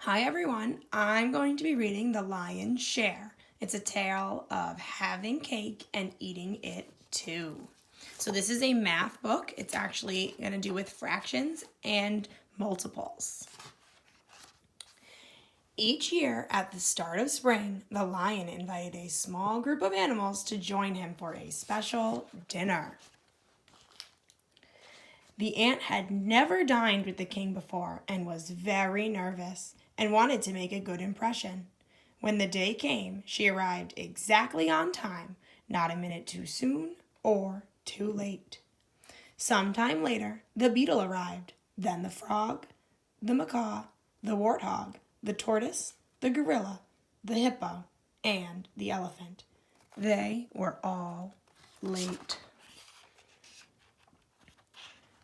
Hi everyone, I'm going to be reading The Lion's Share. It's a tale of having cake and eating it too. So this is a math book. It's actually going to do with fractions and multiples. Each year at the start of spring, the lion invited a small group of animals to join him for a special dinner. The ant had never dined with the king before and was very nervous and wanted to make a good impression. When the day came, she arrived exactly on time, not a minute too soon or too late. Sometime later, the beetle arrived, then the frog, the macaw, the warthog, the tortoise, the gorilla, the hippo, and the elephant. They were all late.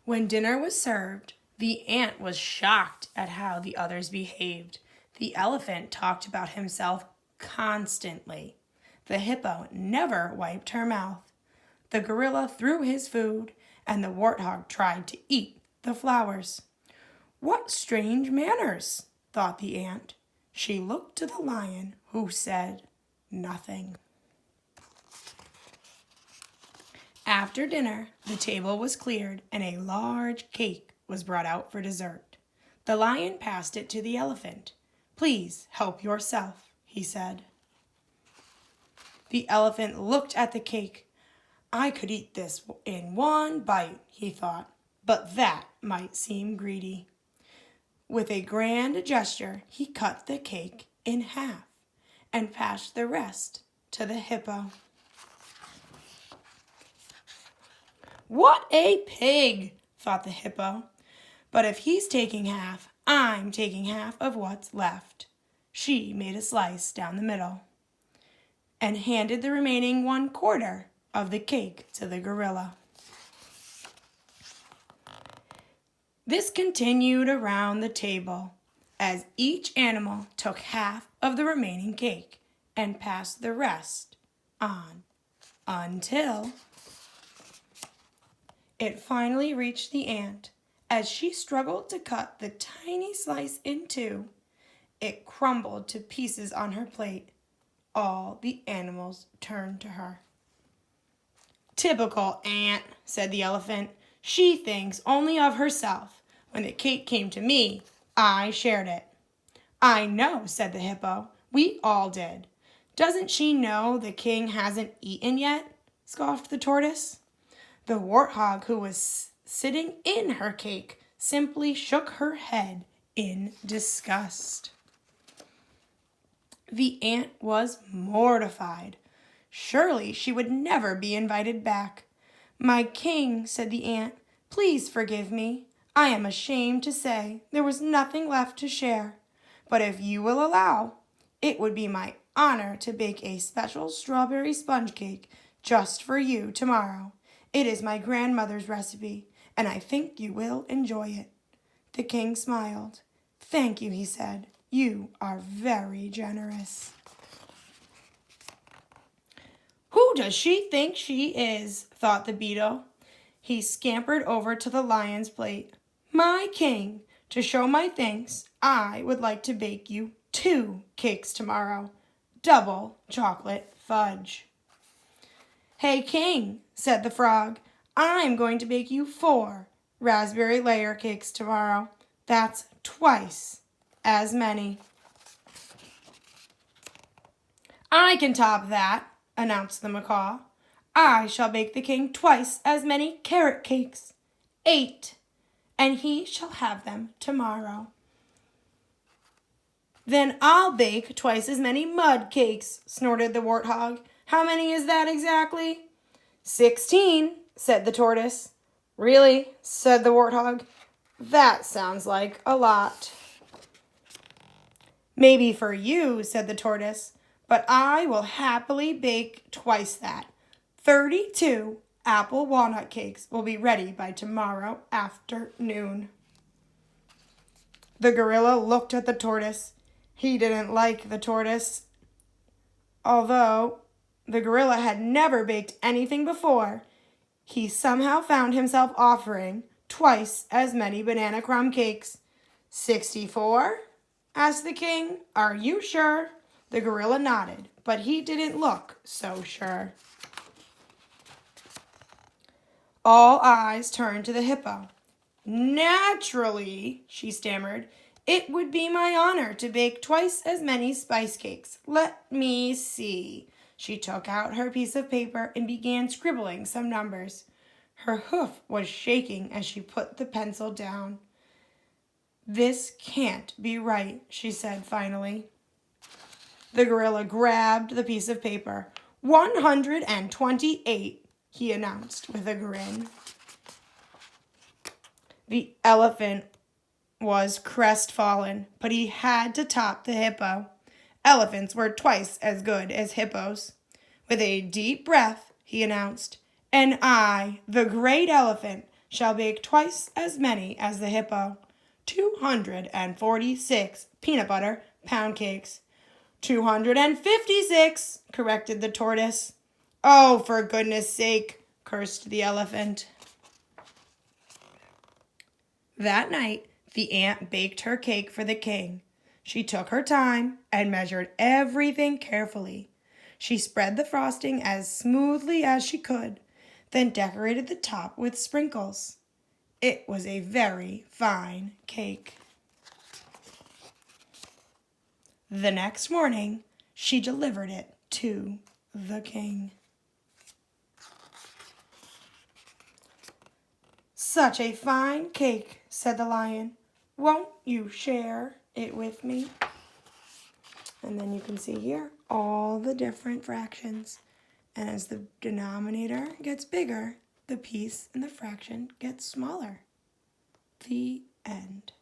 When dinner was served, the ant was shocked at how the others behaved. The elephant talked about himself constantly. The hippo never wiped her mouth. The gorilla threw his food, and the warthog tried to eat the flowers. What strange manners, thought the ant. She looked to the lion, who said nothing. After dinner, the table was cleared and a large cake was brought out for dessert. The lion passed it to the elephant. "Please help yourself," he said. The elephant looked at the cake. "I could eat this in one bite," he thought, but that might seem greedy. With a grand gesture, he cut the cake in half and passed the rest to the hippo. "What a pig," thought the hippo. "But if he's taking half, I'm taking half of what's left." She made a slice down the middle and handed the remaining 1/4 of the cake to the gorilla. This continued around the table as each animal took half of the remaining cake and passed the rest on until it finally reached the ant. As she struggled to cut the tiny slice in two, it crumbled to pieces on her plate. All the animals turned to her. "Typical ant," said the elephant. "She thinks only of herself. When the cake came to me, I shared it." "I know," said the hippo. "We all did." "Doesn't she know the king hasn't eaten yet?" scoffed the tortoise. The warthog, who was sitting in her cake, simply shook her head in disgust. The ant was mortified. Surely she would never be invited back. "My king," said the ant, "please forgive me. I am ashamed to say there was nothing left to share. But if you will allow, it would be my honor to bake a special strawberry sponge cake just for you tomorrow. It is my grandmother's recipe, and I think you will enjoy it." The king smiled. "Thank you," he said. "You are very generous." "Who does she think she is?" thought the beetle. He scampered over to the lion's plate. "My king, to show my thanks, I would like to bake you 2 cakes tomorrow. Double chocolate fudge." "Hey, king," said the frog, "I'm going to bake you 4 raspberry layer cakes tomorrow. That's twice as many." "I can top that," announced the macaw. "I shall bake the king twice as many carrot cakes, 8, and he shall have them tomorrow." "Then I'll bake twice as many mud cakes," snorted the warthog. "How many is that exactly?" 16, said the tortoise. "Really?" said the warthog. "That sounds like a lot." "Maybe for you," said the tortoise, "but I will happily bake twice that. 32 apple walnut cakes will be ready by tomorrow afternoon." The gorilla looked at the tortoise. He didn't like the tortoise. Although the gorilla had never baked anything before, he somehow found himself offering twice as many banana crumb cakes. 64, asked the king. "Are you sure?" The gorilla nodded, but he didn't look so sure. All eyes turned to the hippo. "Naturally," she stammered, "it would be my honor to bake twice as many spice cakes. Let me see." She took out her piece of paper and began scribbling some numbers. Her hoof was shaking as she put the pencil down. "This can't be right," she said finally. The gorilla grabbed the piece of paper. 128, he announced with a grin. The elephant was crestfallen, but he had to top the hippo. Elephants were twice as good as hippos. With a deep breath, he announced, "And I, the great elephant, shall bake twice as many as the hippo. 246 peanut butter pound cakes." 256, corrected the tortoise. "Oh, for goodness sake," cursed the elephant. That night, the ant baked her cake for the king. She took her time and measured everything carefully. She spread the frosting as smoothly as she could, then decorated the top with sprinkles. It was a very fine cake. The next morning, she delivered it to the king. "Such a fine cake," said the lion. "Won't you share it with me?" And then you can see here all the different fractions. And as the denominator gets bigger, the piece in the fraction gets smaller. The end.